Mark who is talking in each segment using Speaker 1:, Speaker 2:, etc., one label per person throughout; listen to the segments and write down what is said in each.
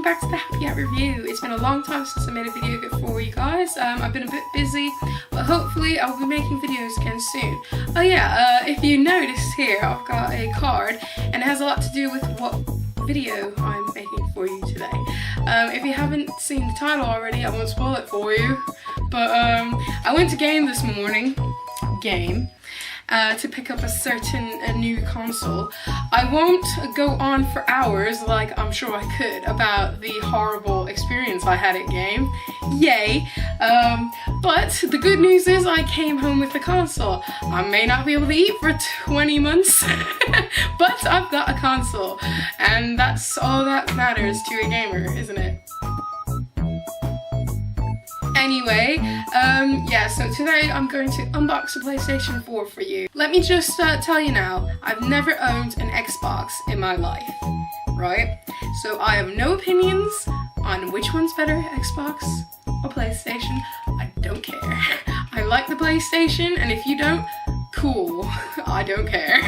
Speaker 1: back to the Happy Hat review. It's been a long time since I made a video for you guys. I've been a bit busy, but hopefully I'll be making videos again soon. Oh yeah, if you noticed here, I've got a card, and it has a lot to do with what video I'm making for you today. If you haven't seen the title already, I won't spoil it for you, but I went to game this morning, to pick up a certain new console. I won't go on for hours like I'm sure I could about the horrible experience I had at game. Yay! But the good news is I came home with the console. I may not be able to eat for 20 months, but I've got a console, and that's all that matters to a gamer, isn't it? Anyway, yeah, so today I'm going to unbox the PlayStation 4 for you. Let me just tell you now, I've never owned an Xbox in my life, right? So I have no opinions on which one's better, Xbox or PlayStation. I don't care. I like the PlayStation, and if you don't, cool. I don't care.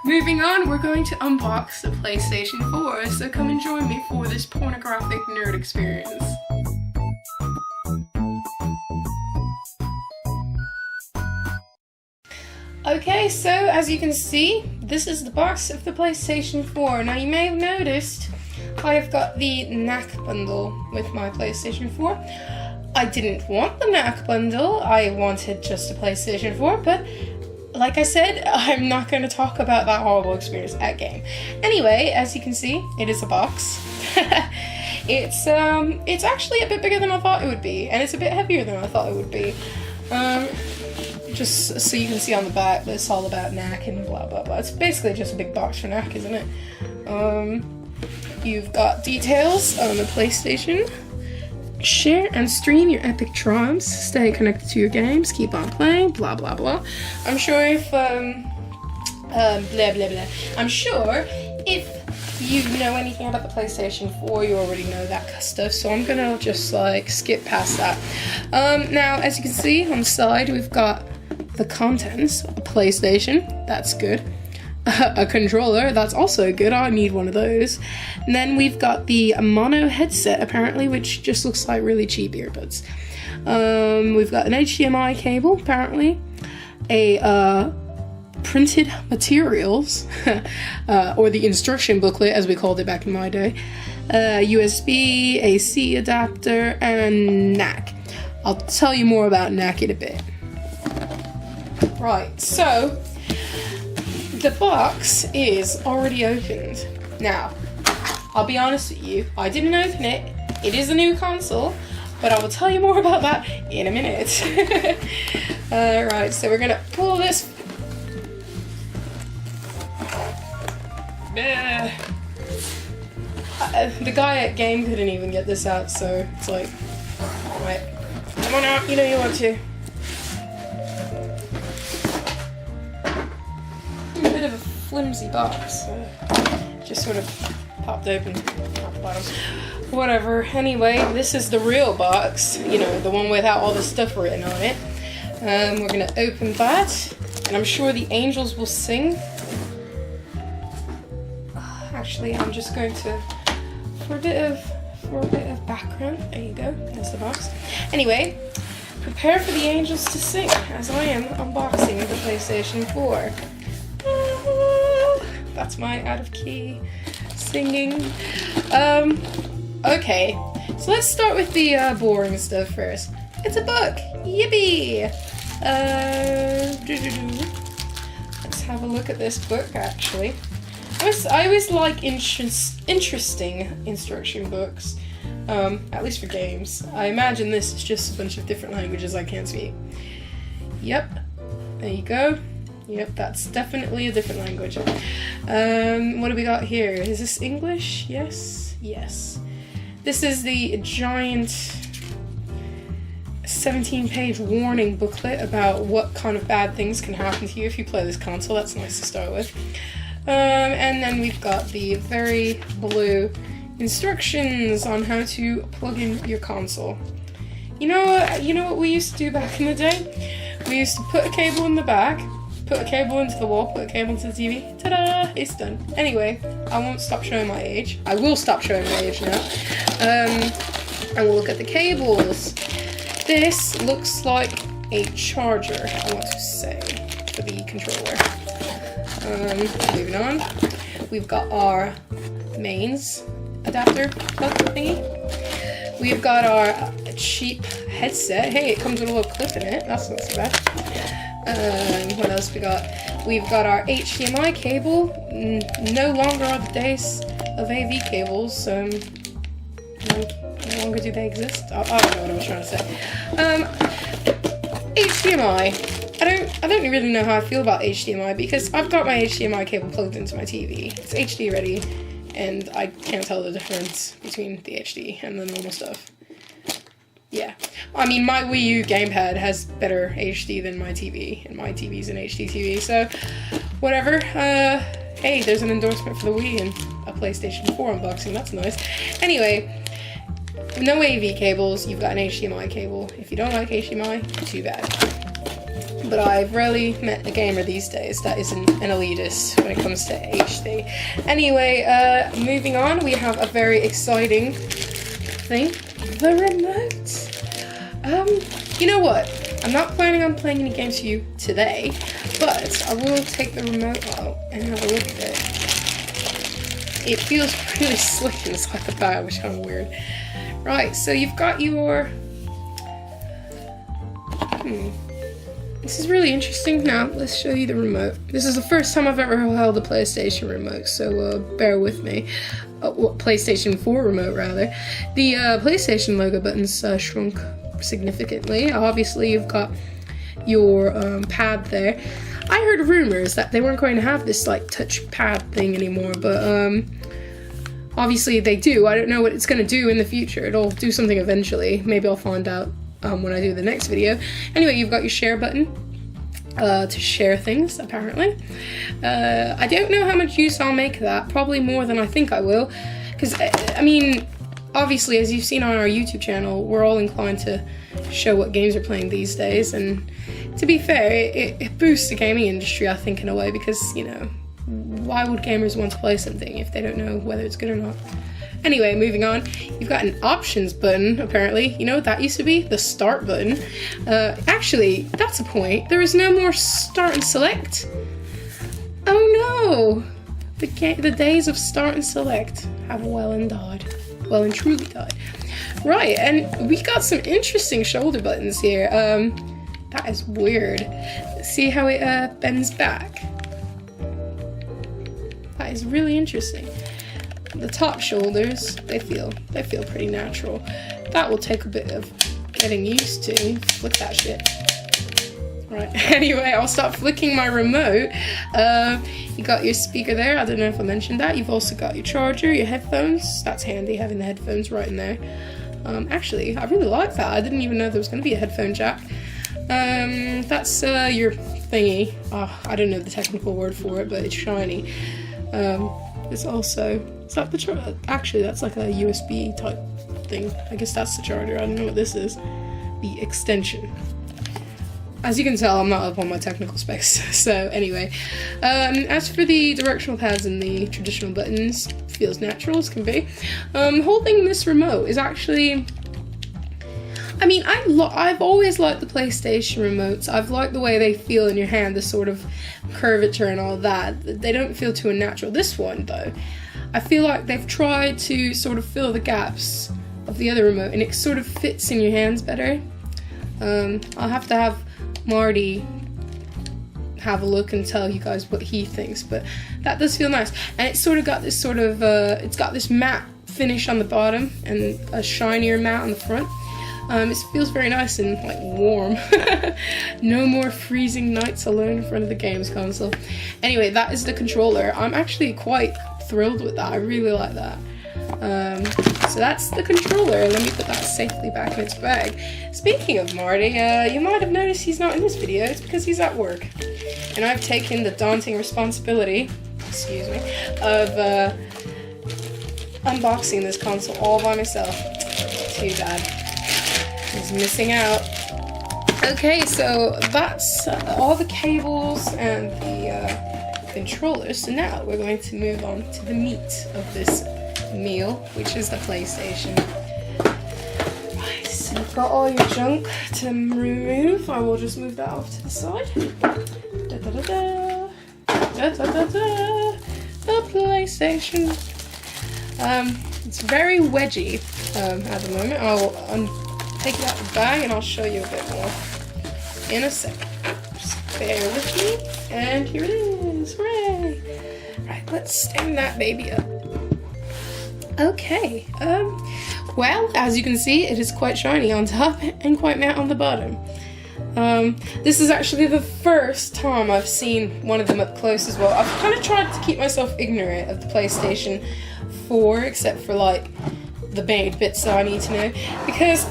Speaker 1: Moving on, we're going to unbox the PlayStation 4, so come and join me for this pornographic nerd experience. Okay, so as you can see, this is the box of the PlayStation 4. Now you may have noticed I have got the knack bundle with my PlayStation 4. I didn't want the knack bundle, I wanted just a PlayStation 4, but like I said, I'm not going to talk about that horrible experience at game. Anyway, as you can see, it is a box. It's actually a bit bigger than I thought it would be, and it's a bit heavier than I thought it would be. Just so you can see on the back, it's all about knack and blah blah blah. It's basically just a big box for knack, isn't it? You've got details on the PlayStation. Share and stream your epic triumphs. Stay connected to your games. Keep on playing. Blah blah blah. I'm sure if blah blah blah. I'm sure if you know anything about the PlayStation 4, you already know that stuff, so I'm gonna just like skip past that. Now, as you can see on the side, we've got the contents of a PlayStation. That's good. A controller. That's also good. I need one of those. And then we've got the mono headset, apparently, which just looks like really cheap earbuds. We've got an HDMI cable, apparently. A printed materials, or the instruction booklet as we called it back in my day, USB, AC adapter, and knack. I'll tell you more about knack in a bit. Right, so the box is already opened. Now, I'll be honest with you, I didn't open it. It is a new console, but I will tell you more about that in a minute. Right, so we're gonna pull this. The guy at game couldn't even get this out, so it's like, right, come on out, you know you want to. A bit of a flimsy box, just sort of popped open, top to bottom. Whatever, anyway, this is the real box, you know, the one without all the stuff written on it. We're gonna open that, and I'm sure the angels will sing. Actually, I'm just going to, for a bit of background, there you go, there's the box. Anyway, prepare for the angels to sing, as I am unboxing the PlayStation 4. That's my out of key singing. Okay, so let's start with the boring stuff first. It's a book, yippee! Let's have a look at this book, actually. I always like interesting instruction books, at least for games. I imagine this is just a bunch of different languages I can't speak. Yep, there you go. Yep, that's definitely a different language. What do we got here? Is this English? Yes, yes. This is the giant 17-page warning booklet about what kind of bad things can happen to you if you play this console. That's nice to start with. And then we've got the very blue instructions on how to plug in your console. You know what we used to do back in the day? We used to put a cable in the back, put a cable into the wall, put a cable into the TV. Ta-da! It's done. Anyway, I won't stop showing my age. I will stop showing my age now. And we'll look at the cables. This looks like a charger, I want to say, for the controller. Moving on. We've got our mains adapter plug thingy. We've got our cheap headset. Hey, it comes with a little clip in it. That's not so bad. What else we got? We've got our HDMI cable. No longer are the days of AV cables. No longer do they exist. I don't know what I was trying to say. HDMI. I don't really know how I feel about HDMI because I've got my HDMI cable plugged into my TV. It's HD ready, and I can't tell the difference between the HD and the normal stuff. Yeah. I mean, my Wii U gamepad has better HD than my TV, and my TV's an HD TV, so whatever. Hey, there's an endorsement for the Wii and a PlayStation 4 unboxing. That's nice. Anyway, no AV cables. You've got an HDMI cable. If you don't like HDMI, too bad. But I've rarely met a gamer these days that isn't an elitist when it comes to HD. Anyway, moving on, we have a very exciting thing. The remote. You know what? I'm not planning on playing any games for you today, but I will take the remote out and have a look at it. It feels really slick inside the bag, which is kind of weird. Right, so you've got your... This is really interesting. Now, let's show you the remote. This is the first time I've ever held a PlayStation remote, so bear with me. PlayStation 4 remote, rather. The PlayStation logo button's shrunk significantly. Obviously, you've got your pad there. I heard rumors that they weren't going to have this, like, touch pad thing anymore, but obviously they do. I don't know what it's going to do in the future. It'll do something eventually. Maybe I'll find out when I do the next video. Anyway, you've got your share button to share things, apparently. I don't know how much use I'll make of that. Probably more than I think I will. Because, I mean, obviously, as you've seen on our YouTube channel, we're all inclined to show what games we're playing these days. And to be fair, it boosts the gaming industry, I think, in a way. Because, you know, why would gamers want to play something if they don't know whether it's good or not? Anyway, moving on, you've got an options button, apparently. You know what that used to be? The start button. Actually, that's a point. There is no more start and select. Oh no! The days of start and select have well and truly died. Right, and we got some interesting shoulder buttons here. That is weird. See how it bends back? That is really interesting. The top shoulders, they feel pretty natural. That will take a bit of getting used to. Flick that shit. Right, anyway, I'll stop flicking my remote. You got your speaker there, I don't know if I mentioned that. You've also got your charger, your headphones. That's handy, having the headphones right in there. Actually, I really like that. I didn't even know there was going to be a headphone jack. That's your thingy. Oh, I don't know the technical word for it, but it's shiny. It's also... Is that the charger? Actually, that's like a USB type thing. I guess that's the charger. I don't know what this is. The extension. As you can tell, I'm not up on my technical specs. So anyway, as for the directional pads and the traditional buttons, feels natural as can be. Holding this remote is actually... I mean, I've always liked the PlayStation remotes. I've liked the way they feel in your hand, the sort of curvature and all that. They don't feel too unnatural. This one, though, I feel like they've tried to sort of fill the gaps of the other remote, and it sort of fits in your hands better. I'll have to have Marty have a look and tell you guys what he thinks, but that does feel nice. And it's sort of got this sort of, it's got this matte finish on the bottom and a shinier matte on the front. It feels very nice and, like, warm. No more freezing nights alone in front of the games console. Anyway, that is the controller. I'm actually quite thrilled with that. I really like that. So that's the controller. Let me put that safely back in its bag. Speaking of Marty, you might have noticed he's not in this video. It's because he's at work. And I've taken the daunting responsibility, excuse me, of unboxing this console all by myself. Too bad. He's missing out. Okay, so that's all the cables and the controllers. So now we're going to move on to the meat of this meal, which is the PlayStation. Right, so you've got all your junk to remove. I will just move that off to the side. Da da da da. Da da da da. The PlayStation. It's very wedgy at the moment. I'll take it out of the bag and I'll show you a bit more in a second. Just bear with me. And here it is. Hooray! Right, let's stand that baby up. Okay. Well, as you can see, it is quite shiny on top and quite matte on the bottom. This is actually the first time I've seen one of them up close as well. I've kind of tried to keep myself ignorant of the PlayStation 4, except for like the main bits that I need to know, because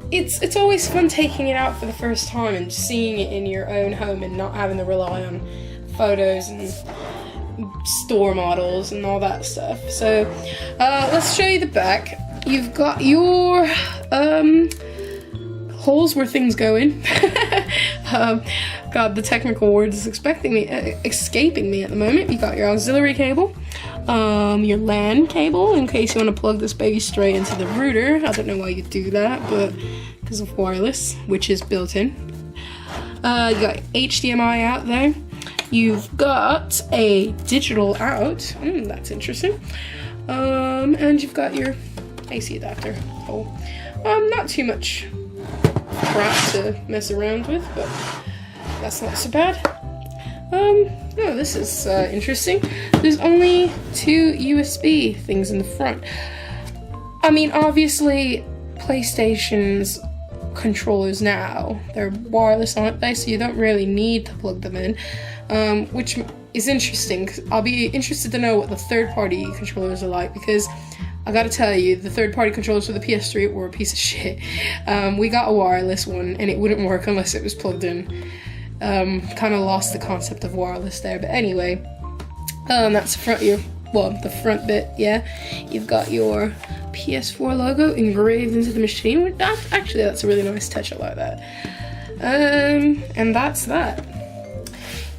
Speaker 1: it's always fun taking it out for the first time and seeing it in your own home and not having to rely on photos and store models and all that stuff. So let's show you the back. You've got your holes where things go in. God, the technical word is escaping me at the moment. You got your auxiliary cable, your LAN cable in case you want to plug this baby straight into the router. I don't know why you do that, but because of wireless, which is built in. You got HDMI out there. You've got a digital out. That's interesting. And you've got your AC adapter hole. Not too much crap to mess around with, but that's not so bad. No, this is interesting. There's only 2 USB things in the front. I mean, obviously, PlayStation's controllers now, they're wireless, aren't they? So you don't really need to plug them in, which is interesting. I'll be interested to know what the third-party controllers are like, because I gotta tell you, the third-party controllers for the PS3 were a piece of shit. We got a wireless one, and it wouldn't work unless it was plugged in. Kind of lost the concept of wireless there, but anyway, that's the front bit. Yeah, you've got your PS4 logo engraved into the machine. That's a really nice touch. I like that. And that's that.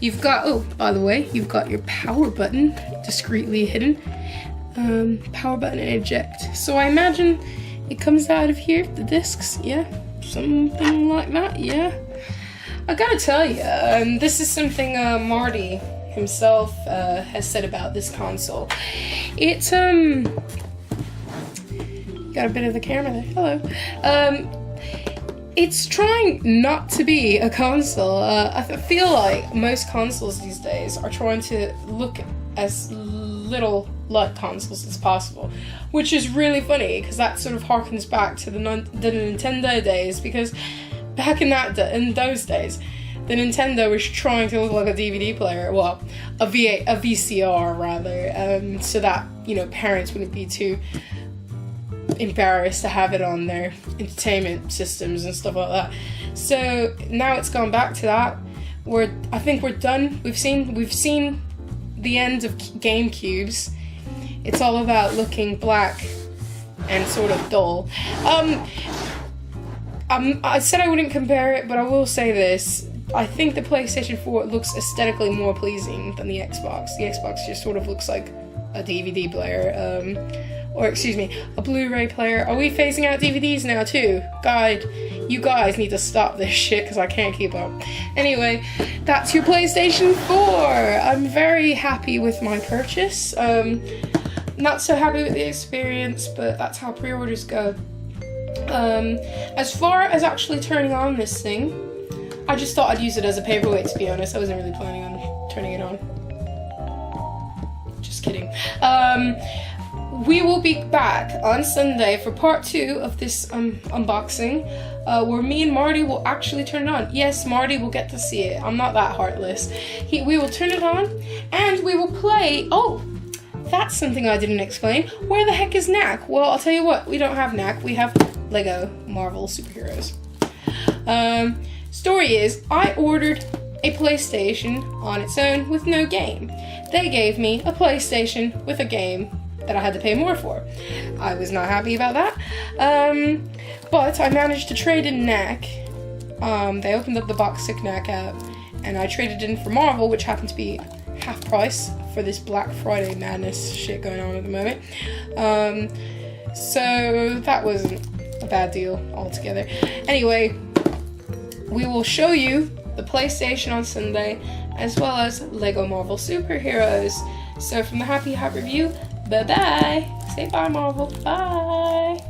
Speaker 1: You've got, oh, by the way, you've got your power button discreetly hidden. Power button and eject. So I imagine it comes out of here, the discs. Yeah, something like that. Yeah. I gotta tell you, this is something Marty himself has said about this console. It's got a bit of the camera there. Hello. It's trying not to be a console. I feel like most consoles these days are trying to look as little like consoles as possible, which is really funny because that sort of harkens back to the Nintendo days, because back in those days, the Nintendo was trying to look like a DVD player, well, a VCR rather, so that, you know, parents wouldn't be too embarrassed to have it on their entertainment systems and stuff like that. So now it's gone back to that. I think we're done. We've seen the end of GameCubes. It's all about looking black and sort of dull. I said I wouldn't compare it, but I will say this. I think the PlayStation 4 looks aesthetically more pleasing than the Xbox. The Xbox just sort of looks like a DVD player, or excuse me, a Blu-ray player. Are we phasing out DVDs now too? God, you guys need to stop this shit because I can't keep up. Anyway, that's your PlayStation 4. I'm very happy with my purchase. Not so happy with the experience, but that's how pre-orders go. As far as actually turning on this thing, I just thought I'd use it as a paperweight, to be honest. I wasn't really planning on turning it on. Just kidding. We will be back on Sunday for part 2 of this unboxing, where me and Marty will actually turn it on. Yes, Marty will get to see it. I'm not that heartless. We will turn it on, and we will play... Oh! That's something I didn't explain. Where the heck is Knack? Well, I'll tell you what. We don't have Knack. We have Lego Marvel superheroes. Story is, I ordered a PlayStation on its own with no game. They gave me a PlayStation with a game that I had to pay more for. I was not happy about that. But I managed to trade in Knack They opened up the box, took Knack out, and I traded in for Marvel, which happened to be half price for this Black Friday madness shit going on at the moment. So that wasn't a bad deal altogether. Anyway, we will show you the PlayStation on Sunday, as well as Lego Marvel Superheroes. So from the Happy Hat Review, bye-bye. Say bye, Marvel. Bye.